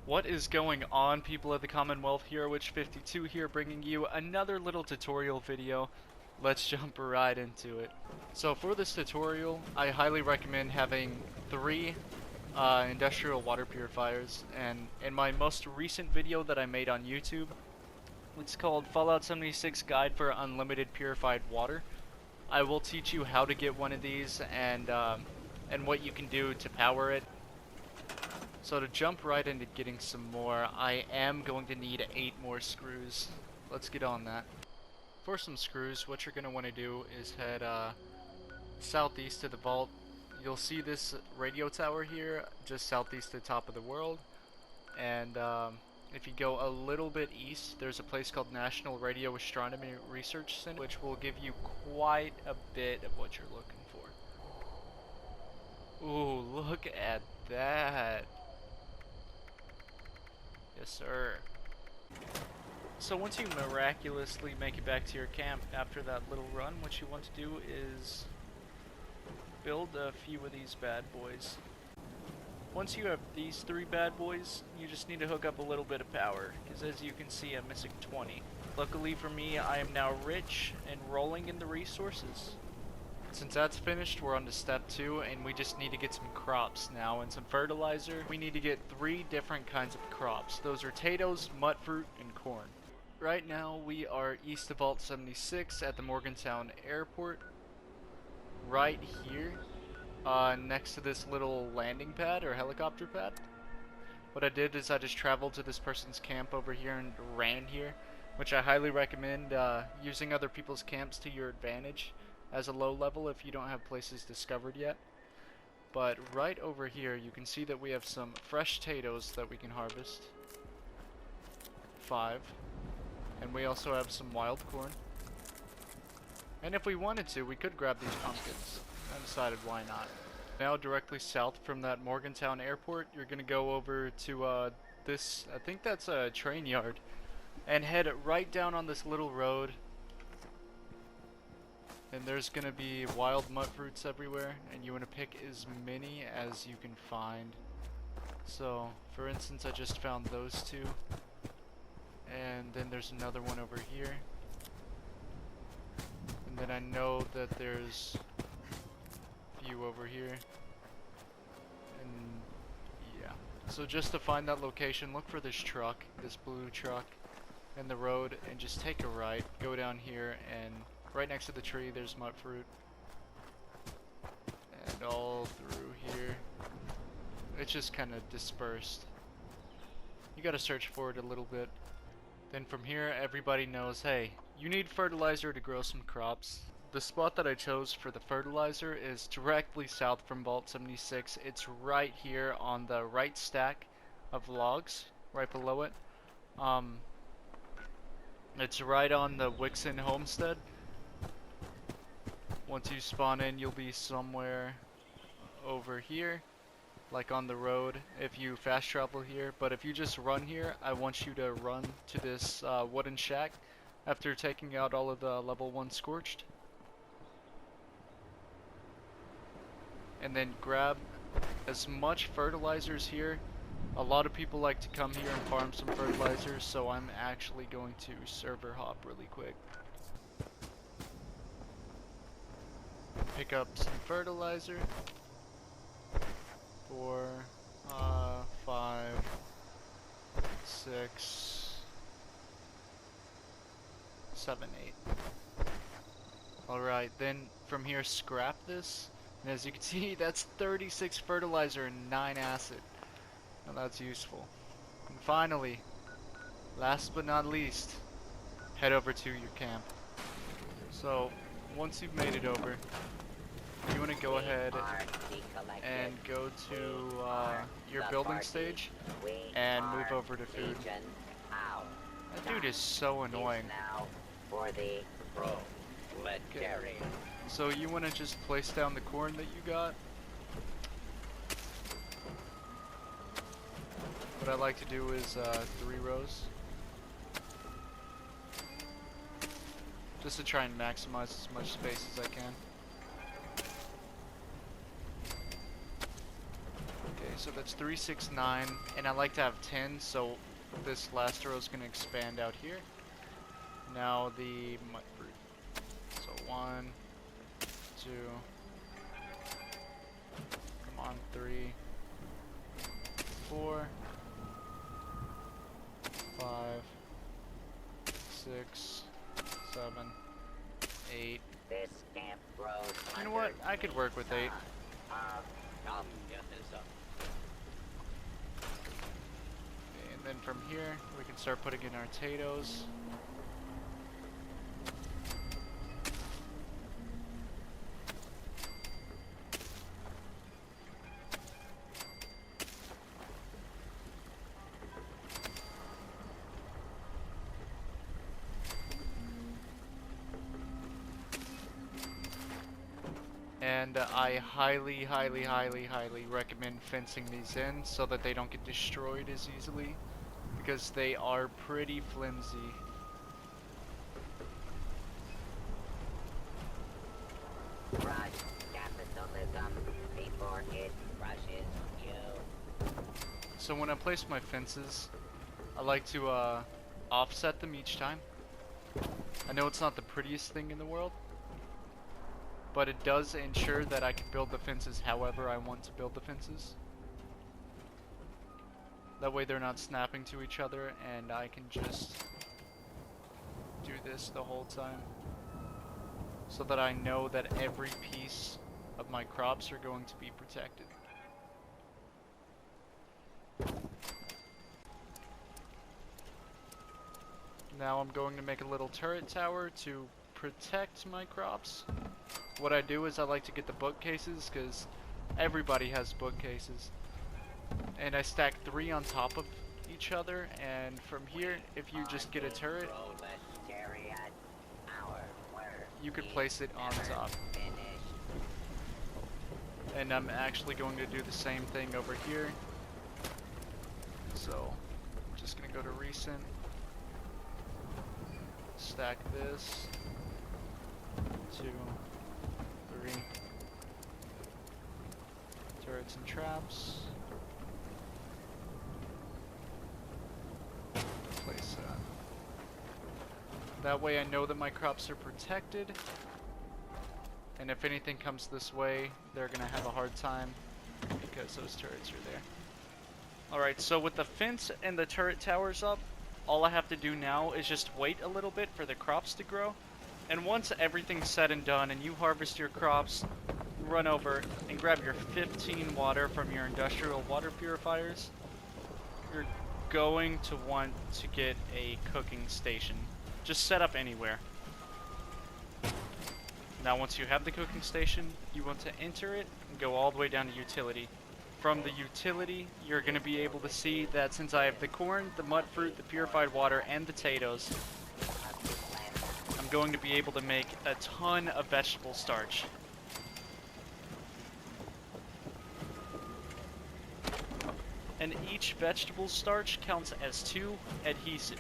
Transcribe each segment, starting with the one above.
What is going on, people of the Commonwealth? Witch52 here, bringing you another little tutorial video. Let's jump right into it. So for this tutorial, I highly recommend having 3 industrial water purifiers, and in my most recent video that I made on YouTube, it's called Fallout 76 Guide for Unlimited Purified Water. I will teach you how to get one of these and what you can do to power it. So to jump right into getting some more, I am going to need 8 more screws. Let's get on that. For some screws, what you're going to want to do is head southeast to the vault. You'll see this radio tower here, just southeast of the top of the world. And if you go a little bit east, there's a place called National Radio Astronomy Research Center, which will give you quite a bit of what you're looking for. Ooh, look at that. Yes, sir. So once you miraculously make it back to your camp after that little run, what you want to do is build a few of these bad boys. Once you have these 3 bad boys, you just need to hook up a little bit of power, because as you can see, I'm missing 20. Luckily for me, I am now rich and rolling in the resources. Since that's finished, we're on to step 2, and we just need to get some crops now and some fertilizer. We need to get 3 different kinds of crops. Those are potatoes, mutfruit, and corn. Right now, we are east of Vault 76 at the Morgantown Airport. Right here, next to this little landing pad or helicopter pad. What I did is I just traveled to this person's camp over here and ran here, which I highly recommend using other people's camps to your advantage as a low level if you don't have places discovered yet. But right over here you can see that we have some fresh potatoes that we can harvest. 5. And we also have some wild corn. And if we wanted to, we could grab these pumpkins. I decided why not. Now directly south from that Morgantown Airport, you're gonna go over to this, I think that's a train yard, and head right down on this little road. And there's gonna be wild mutfruits everywhere, and you want to pick as many as you can find. So, for instance, I just found those 2, and then there's another one over here. And then I know that there's a few over here. And yeah. So just to find that location, look for this truck, this blue truck, in the road, and just take a right, go down here, and right next to the tree there's mutfruit. And all through here. It's just kind of dispersed. You gotta search for it a little bit. Then from here, everybody knows, hey, you need fertilizer to grow some crops. The spot that I chose for the fertilizer is directly south from Vault 76. It's right here on the right stack of logs, right below it. It's right on the Wixon homestead. Once you spawn in, you'll be somewhere over here, like on the road if you fast travel here. But if you just run here, I want you to run to this wooden shack after taking out all of the level 1 scorched. And then grab as much fertilizers here. A lot of people like to come here and farm some fertilizers, so I'm actually going to server hop really quick. Pick up some fertilizer. 4, 5, 6, 7, 8. Alright, then from here scrap this. And as you can see, that's 36 fertilizer and 9 acid. Now that's useful. And finally, last but not least, head over to your camp. So, once you've made it over, you want to go ahead and go to your building stage and move over to food. That dude is so annoying. Okay. So you want to just place down the corn that you got. What I like to do is 3 rows. Just to try and maximize as much space as I can. Okay, so that's 3, 6, 9, and I like to have 10, so this last row is going to expand out here. Now the mud fruit. So 1, 2, come on, 3, 4, 5, 6, 7, 8. This camp grows. You know what? I could work with 8. And then from here, we can start putting in our potatoes. And I highly recommend fencing these in so that they don't get destroyed as easily, because they are pretty flimsy. Rush capitalism before it crushes you. So when I place my fences, I like to offset them each time. I know it's not the prettiest thing in the world, but it does ensure that I can build the fences however I want to build the fences. That way they're not snapping to each other, and I can just do this the whole time, so that I know that every piece of my crops are going to be protected. Now I'm going to make a little turret tower to protect my crops. What I do is I like to get the bookcases, because everybody has bookcases. And I stack 3 on top of each other, and from here, if you just get a turret, you could place it on top. And I'm actually going to do the same thing over here. So, I'm just going to go to recent, stack this, 2, 3, turrets and traps, place that. That way I know that my crops are protected, and if anything comes this way, they're gonna have a hard time because those turrets are there. Alright, so with the fence and the turret towers up, all I have to do now is just wait a little bit for the crops to grow. And once everything's said and done and you harvest your crops, run over and grab your 15 water from your industrial water purifiers. You're going to want to get a cooking station. Just set up anywhere. Now once you have the cooking station, you want to enter it and go all the way down to utility. From the utility, you're going to be able to see that since I have the corn, the mud fruit, the purified water, and the potatoes, I'm going to be able to make a ton of vegetable starch. And each vegetable starch counts as 2 adhesive.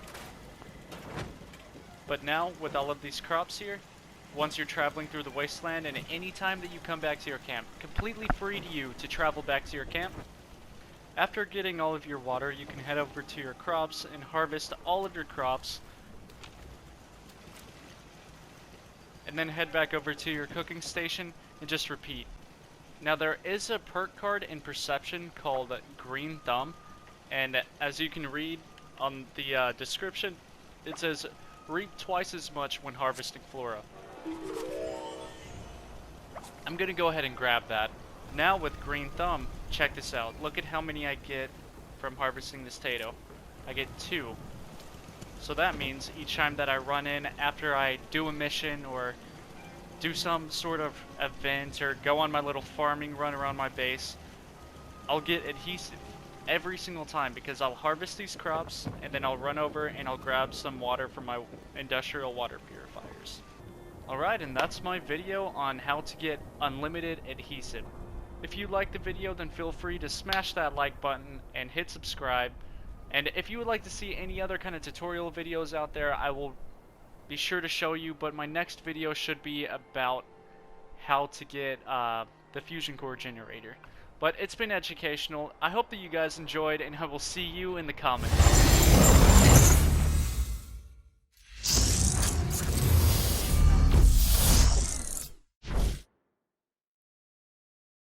But now, with all of these crops here, once you're traveling through the wasteland, and any time that you come back to your camp, completely free to you to travel back to your camp. After getting all of your water, you can head over to your crops and harvest all of your crops, and then head back over to your cooking station and just repeat. Now there is a perk card in Perception called Green Thumb, and as you can read on the description, it says reap twice as much when harvesting flora. I'm gonna go ahead and grab that. Now with Green Thumb, check this out. Look at how many I get from harvesting this potato. I get 2. So that means each time that I run in after I do a mission or do some sort of event or go on my little farming run around my base, I'll get adhesive every single time, because I'll harvest these crops and then I'll run over and I'll grab some water from my industrial water purifiers. Alright, and that's my video on how to get unlimited adhesive. If you liked the video, then feel free to smash that like button and hit subscribe. And if you would like to see any other kind of tutorial videos out there, I will be sure to show you, but my next video should be about how to get the fusion core generator. But it's been educational. I hope that you guys enjoyed, and I will see you in the comments.